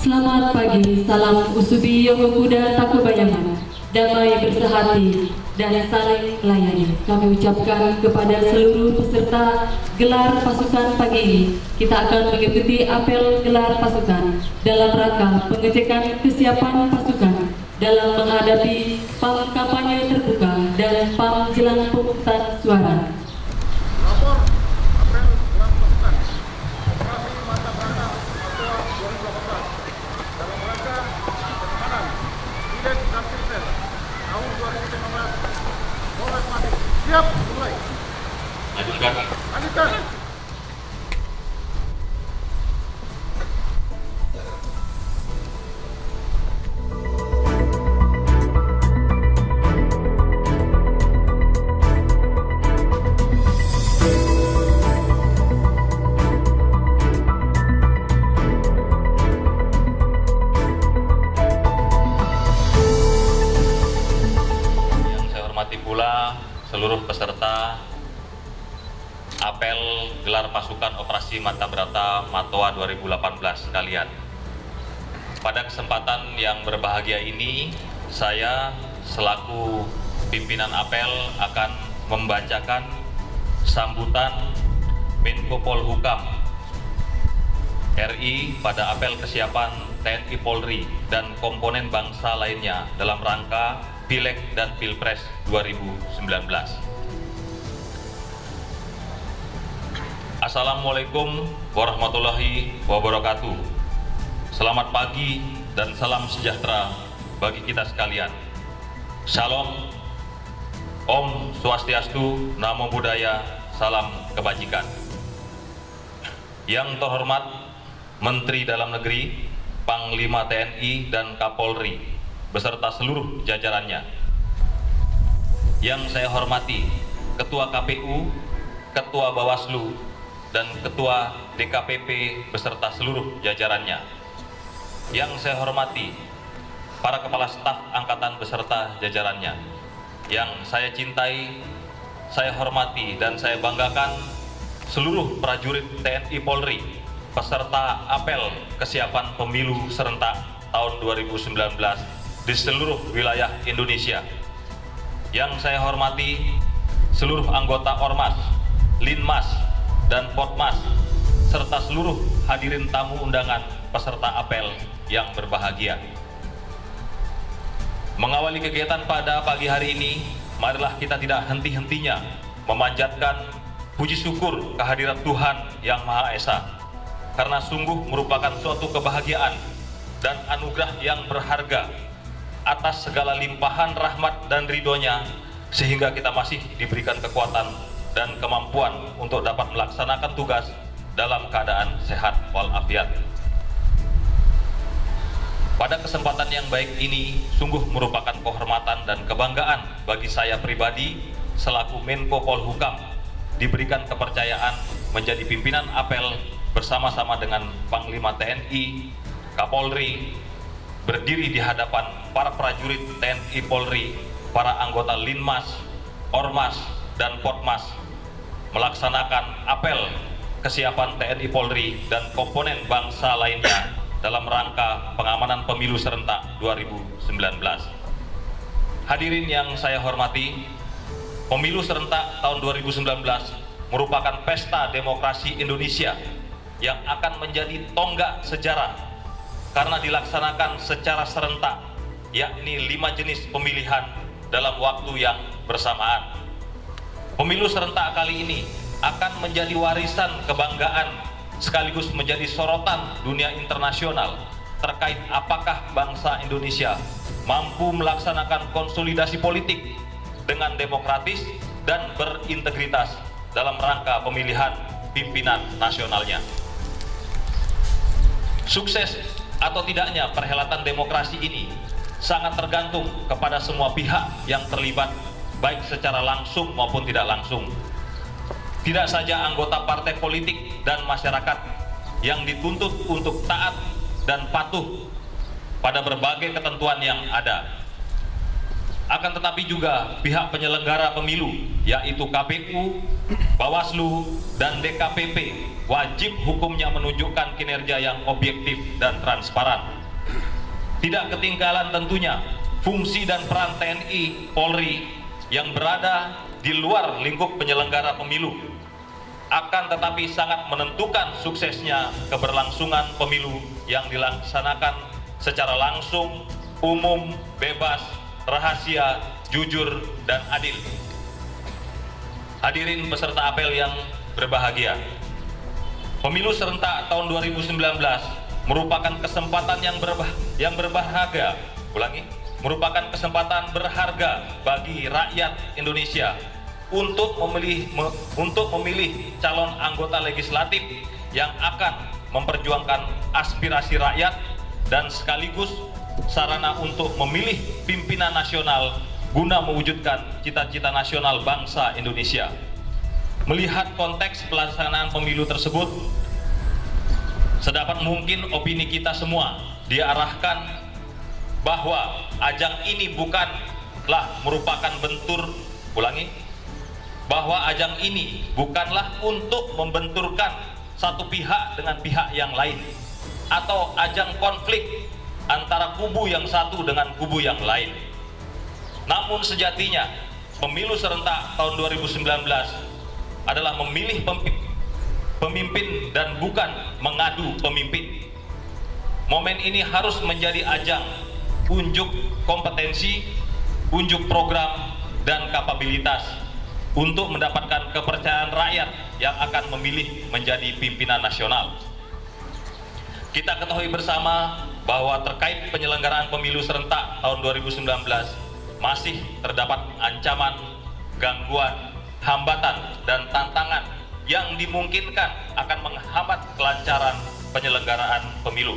Selamat pagi, salam usubi yogo kuda takubayama, damai bersehati dan saling melayani. Kami ucapkan kepada seluruh peserta gelar pasukan pagi ini, kita akan mengikuti apel gelar pasukan dalam rangka pengecekan kesiapan pasukan dalam menghadapi PAM kampanye terbuka dan PAM jelang pemungutan suara. Lapor apel gelar pasukan operasi mata berata Papua 2018 dalam rangka pengamanan Pileg dan Pilpres tahun 2015. Polres Madik siap mulai. Lanjutkan. Pula seluruh peserta apel gelar pasukan operasi Mata Berata Matoa 2018 sekalian. Pada kesempatan yang berbahagia ini, saya selaku pimpinan apel akan membacakan sambutan Menko Polhukam RI pada apel kesiapan TNI Polri dan komponen bangsa lainnya dalam rangka Pileg dan Pilpres 2019. Assalamualaikum warahmatullahi wabarakatuh. Selamat pagi dan salam sejahtera bagi kita sekalian. Shalom, Om Swastiastu, Namo Buddhaya, salam kebajikan. Yang terhormat Menteri Dalam Negeri, Panglima TNI dan Kapolri beserta seluruh jajarannya. Yang saya hormati Ketua KPU, Ketua Bawaslu, dan Ketua DKPP beserta seluruh jajarannya. Yang saya hormati para Kepala Staf Angkatan beserta jajarannya. Yang saya cintai, saya hormati, dan saya banggakan seluruh prajurit TNI Polri peserta apel kesiapan pemilu serentak tahun 2019 di seluruh wilayah Indonesia. Yang saya hormati seluruh anggota Ormas, Linmas, dan Potmas, serta seluruh hadirin tamu undangan peserta apel yang berbahagia. Mengawali kegiatan pada pagi hari ini, marilah kita tidak henti-hentinya memanjatkan puji syukur kehadirat Tuhan Yang Maha Esa, karena sungguh merupakan suatu kebahagiaan dan anugerah yang berharga atas segala limpahan rahmat dan ridhonya, sehingga kita masih diberikan kekuatan dan kemampuan untuk dapat melaksanakan tugas dalam keadaan sehat walafiat. Pada kesempatan yang baik ini, sungguh merupakan kehormatan dan kebanggaan bagi saya pribadi selaku Menko Polhukam diberikan kepercayaan menjadi pimpinan apel bersama-sama dengan Panglima TNI, Kapolri, berdiri di hadapan para prajurit TNI Polri, para anggota Linmas, Ormas, dan Potmas, melaksanakan apel kesiapan TNI Polri dan komponen bangsa lainnya dalam rangka pengamanan pemilu serentak 2019. Hadirin yang saya hormati, pemilu serentak tahun 2019 merupakan pesta demokrasi Indonesia yang akan menjadi tonggak sejarah karena dilaksanakan secara serentak, yakni 5 jenis pemilihan dalam waktu yang bersamaan. Pemilu serentak kali ini akan menjadi warisan kebanggaan sekaligus menjadi sorotan dunia internasional terkait apakah bangsa Indonesia mampu melaksanakan konsolidasi politik dengan demokratis dan berintegritas dalam rangka pemilihan pimpinan nasionalnya. Sukses atau tidaknya perhelatan demokrasi ini sangat tergantung kepada semua pihak yang terlibat, baik secara langsung maupun tidak langsung. Tidak saja anggota partai politik dan masyarakat yang dituntut untuk taat dan patuh pada berbagai ketentuan yang ada, akan tetapi juga pihak penyelenggara pemilu yaitu KPU, Bawaslu, dan DKPP wajib hukumnya menunjukkan kinerja yang objektif dan transparan. Tidak ketinggalan tentunya fungsi dan peran TNI, Polri yang berada di luar lingkup penyelenggara pemilu, akan tetapi sangat menentukan suksesnya keberlangsungan pemilu yang dilaksanakan secara langsung, umum, bebas, rahasia, jujur, dan adil. Hadirin peserta apel yang berbahagia, pemilu serentak tahun 2019 merupakan kesempatan yang berbahagia, merupakan kesempatan berharga bagi rakyat Indonesia untuk memilih calon anggota legislatif yang akan memperjuangkan aspirasi rakyat dan sekaligus sarana untuk memilih pimpinan nasional guna mewujudkan cita-cita nasional bangsa Indonesia. Melihat konteks pelaksanaan pemilu tersebut, sedapat mungkin opini kita semua diarahkan bahwa ajang ini bukanlah merupakan bahwa ajang ini bukanlah untuk membenturkan satu pihak dengan pihak yang lain atau ajang konflik antara kubu yang satu dengan kubu yang lain. Namun sejatinya pemilu serentak tahun 2019 adalah memilih pemimpin dan bukan mengadu pemimpin. Momen ini harus menjadi ajang unjuk kompetensi, unjuk program, dan kapabilitas untuk mendapatkan kepercayaan rakyat yang akan memilih menjadi pimpinan nasional. Kita ketahui bersama bahwa terkait penyelenggaraan pemilu serentak tahun 2019 masih terdapat ancaman, gangguan, hambatan, dan tantangan yang dimungkinkan akan menghambat kelancaran penyelenggaraan pemilu.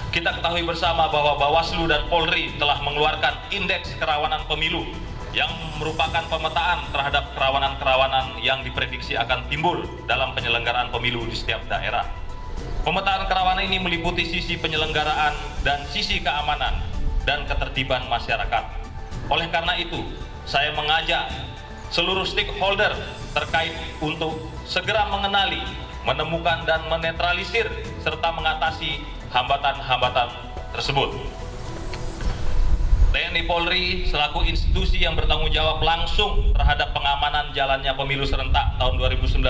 Kita ketahui bersama bahwa Bawaslu dan Polri telah mengeluarkan indeks kerawanan pemilu yang merupakan pemetaan terhadap kerawanan-kerawanan yang diprediksi akan timbul dalam penyelenggaraan pemilu di setiap daerah. Pemetaan kerawanan ini meliputi sisi penyelenggaraan dan sisi keamanan dan ketertiban masyarakat. Oleh karena itu, saya mengajak seluruh stakeholder terkait untuk segera mengenali, menemukan, dan menetralisir serta mengatasi hambatan-hambatan tersebut. TNI Polri selaku institusi yang bertanggung jawab langsung terhadap pengamanan jalannya pemilu serentak tahun 2019,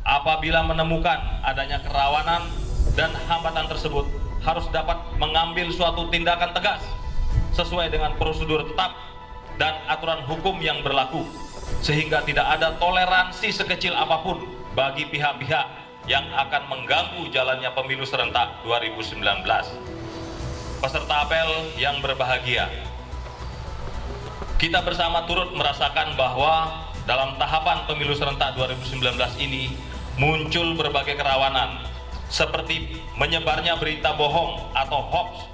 apabila menemukan adanya kerawanan dan hambatan tersebut harus dapat mengambil suatu tindakan tegas sesuai dengan prosedur tetap dan aturan hukum yang berlaku, sehingga tidak ada toleransi sekecil apapun bagi pihak-pihak yang akan mengganggu jalannya pemilu serentak 2019. Peserta apel yang berbahagia, kita bersama turut merasakan bahwa dalam tahapan pemilu serentak 2019 ini muncul berbagai kerawanan seperti menyebarnya berita bohong atau hoax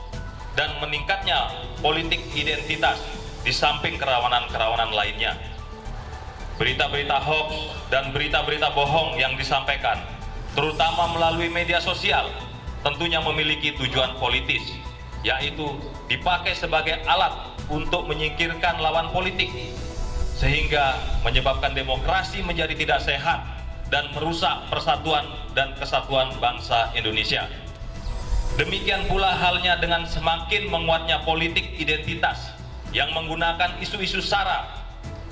dan meningkatnya politik identitas di samping kerawanan-kerawanan lainnya. Berita-berita hoax dan berita-berita bohong yang disampaikan terutama melalui media sosial tentunya memiliki tujuan politis, yaitu dipakai sebagai alat untuk menyingkirkan lawan politik sehingga menyebabkan demokrasi menjadi tidak sehat dan merusak persatuan dan kesatuan bangsa Indonesia. Demikian pula halnya dengan semakin menguatnya politik identitas yang menggunakan isu-isu sara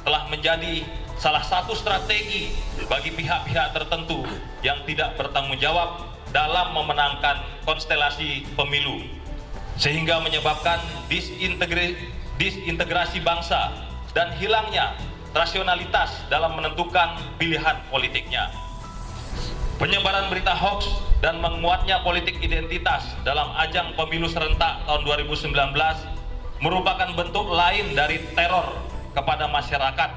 telah menjadi salah satu strategi bagi pihak-pihak tertentu yang tidak bertanggung jawab dalam memenangkan konstelasi pemilu, sehingga menyebabkan disintegrasi bangsa dan hilangnya rasionalitas dalam menentukan pilihan politiknya. Penyebaran berita hoaks dan menguatnya politik identitas dalam ajang pemilu serentak tahun 2019 merupakan bentuk lain dari teror kepada masyarakat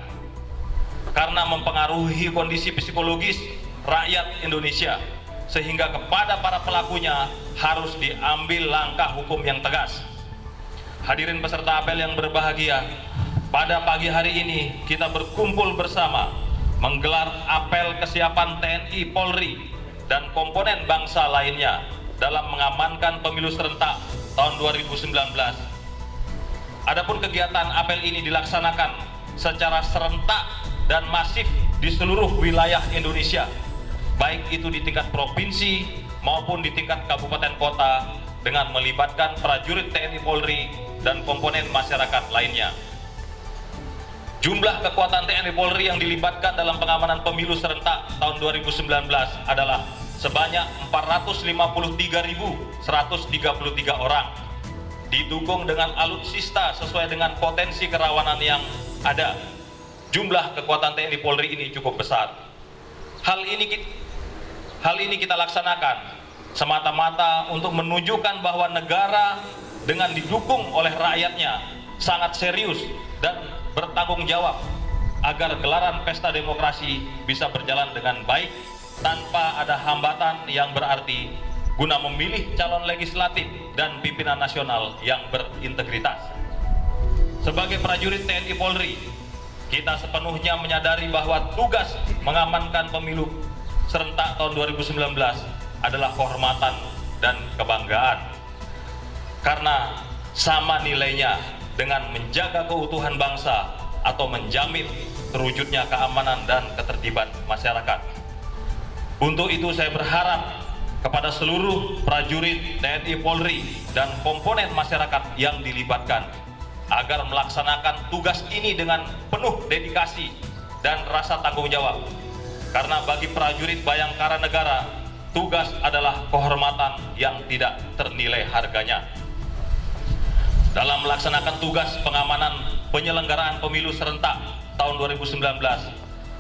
karena mempengaruhi kondisi psikologis rakyat Indonesia, sehingga kepada para pelakunya harus diambil langkah hukum yang tegas. Hadirin peserta apel yang berbahagia, pada pagi hari ini kita berkumpul bersama menggelar apel kesiapan TNI, Polri, dan komponen bangsa lainnya dalam mengamankan pemilu serentak tahun 2019. Adapun kegiatan apel ini dilaksanakan secara serentak dan masif di seluruh wilayah Indonesia, baik itu di tingkat provinsi maupun di tingkat kabupaten kota, dengan melibatkan prajurit TNI, Polri, dan komponen masyarakat lainnya. Jumlah kekuatan TNI Polri yang dilibatkan dalam pengamanan pemilu serentak tahun 2019 adalah sebanyak 453.133 orang, didukung dengan alutsista sesuai dengan potensi kerawanan yang ada. Jumlah kekuatan TNI Polri ini cukup besar. Hal ini kita laksanakan semata-mata untuk menunjukkan bahwa negara dengan didukung oleh rakyatnya sangat serius dan bertanggung jawab agar gelaran pesta demokrasi bisa berjalan dengan baik tanpa ada hambatan yang berarti, guna memilih calon legislatif dan pimpinan nasional yang berintegritas. Sebagai prajurit TNI Polri, kita sepenuhnya menyadari bahwa tugas mengamankan pemilu serentak tahun 2019 adalah kehormatan dan kebanggaan, karena sama nilainya dengan menjaga keutuhan bangsa atau menjamin terwujudnya keamanan dan ketertiban masyarakat. Untuk itu saya berharap kepada seluruh prajurit TNI Polri dan komponen masyarakat yang dilibatkan agar melaksanakan tugas ini dengan penuh dedikasi dan rasa tanggung jawab, karena bagi prajurit Bayangkara Negara, tugas adalah kehormatan yang tidak ternilai harganya. Dalam melaksanakan tugas pengamanan penyelenggaraan pemilu serentak tahun 2019,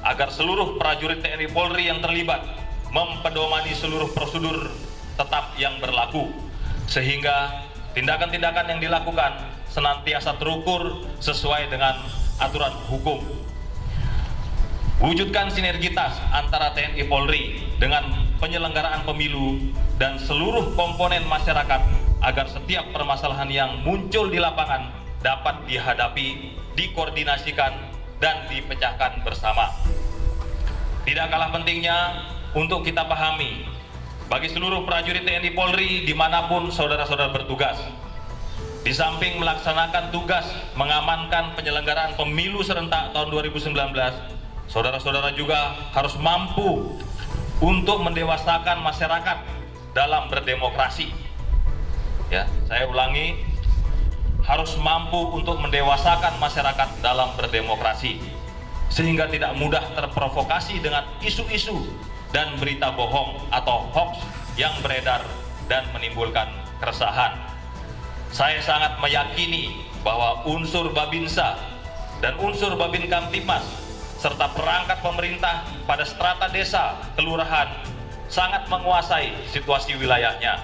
agar seluruh prajurit TNI Polri yang terlibat mempedomani seluruh prosedur tetap yang berlaku, sehingga tindakan-tindakan yang dilakukan senantiasa terukur sesuai dengan aturan hukum. Wujudkan sinergitas antara TNI Polri dengan penyelenggaraan pemilu dan seluruh komponen masyarakat agar setiap permasalahan yang muncul di lapangan dapat dihadapi, dikoordinasikan, dan dipecahkan bersama. Tidak kalah pentingnya untuk kita pahami, bagi seluruh prajurit TNI Polri dimanapun saudara-saudara bertugas, di samping melaksanakan tugas mengamankan penyelenggaraan pemilu serentak tahun 2019, saudara-saudara juga harus mampu untuk mendewasakan masyarakat dalam berdemokrasi. Ya, saya ulangi, harus mampu untuk mendewasakan masyarakat dalam berdemokrasi, sehingga tidak mudah terprovokasi dengan isu-isu dan berita bohong atau hoax yang beredar dan menimbulkan keresahan. Saya sangat meyakini bahwa unsur Babinsa dan unsur Babin Kamtipmas serta perangkat pemerintah pada strata desa, kelurahan sangat menguasai situasi wilayahnya.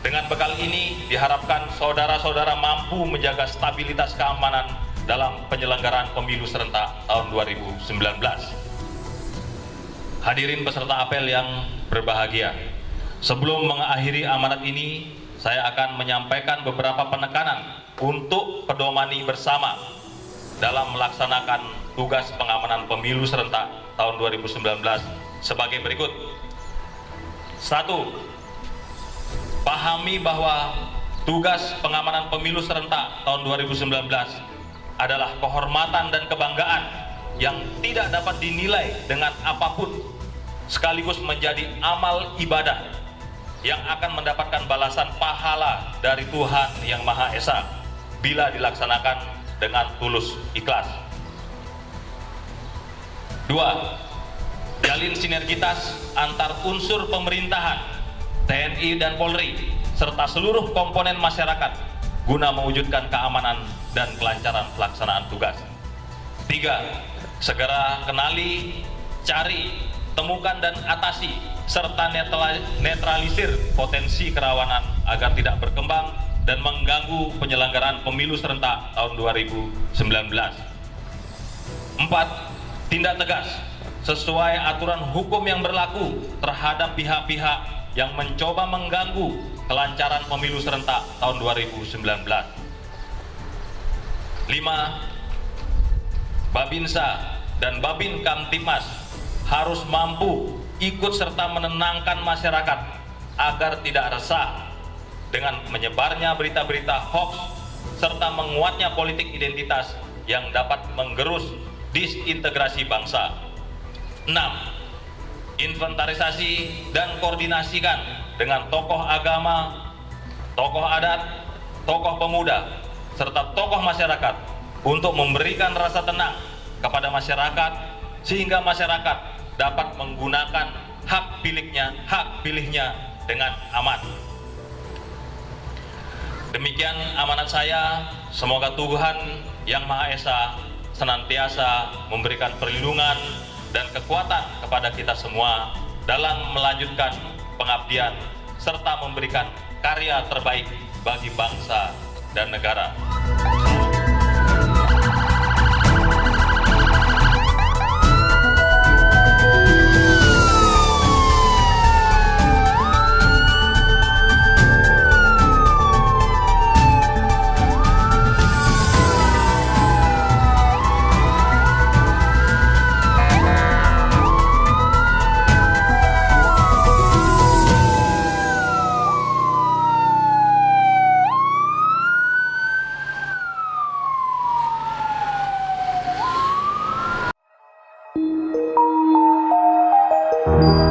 Dengan bekal ini diharapkan saudara-saudara mampu menjaga stabilitas keamanan dalam penyelenggaraan pemilu serentak tahun 2019. Hadirin peserta apel yang berbahagia, sebelum mengakhiri amanat ini, saya akan menyampaikan beberapa penekanan untuk pedomani bersama dalam melaksanakan tugas pengamanan pemilu serentak tahun 2019 sebagai berikut. 1. Pahami bahwa tugas pengamanan pemilu serentak tahun 2019 adalah kehormatan dan kebanggaan yang tidak dapat dinilai dengan apapun, sekaligus menjadi amal ibadah yang akan mendapatkan balasan pahala dari Tuhan Yang Maha Esa bila dilaksanakan dengan tulus ikhlas. 2. Jalin sinergitas antar unsur pemerintahan, TNI dan Polri, serta seluruh komponen masyarakat guna mewujudkan keamanan dan kelancaran pelaksanaan tugas. 3. Segera kenali, cari, temukan dan atasi serta netralisir potensi kerawanan agar tidak berkembang dan mengganggu penyelenggaraan pemilu serentak tahun 2019. 4. Tindak tegas sesuai aturan hukum yang berlaku terhadap pihak-pihak yang mencoba mengganggu kelancaran pemilu serentak tahun 2019. 5. Babinsa dan Babin Kamtibmas harus mampu ikut serta menenangkan masyarakat agar tidak resah dengan menyebarnya berita-berita hoax serta menguatnya politik identitas yang dapat menggerus disintegrasi bangsa. 6. Inventarisasi dan koordinasikan dengan tokoh agama, tokoh adat, tokoh pemuda, serta tokoh masyarakat untuk memberikan rasa tenang kepada masyarakat sehingga masyarakat dapat menggunakan hak pilihnya dengan aman. Demikian amanat saya. Semoga Tuhan Yang Maha Esa senantiasa memberikan perlindungan dan kekuatan kepada kita semua dalam melanjutkan pengabdian serta memberikan karya terbaik bagi bangsa dan negara. Thank you.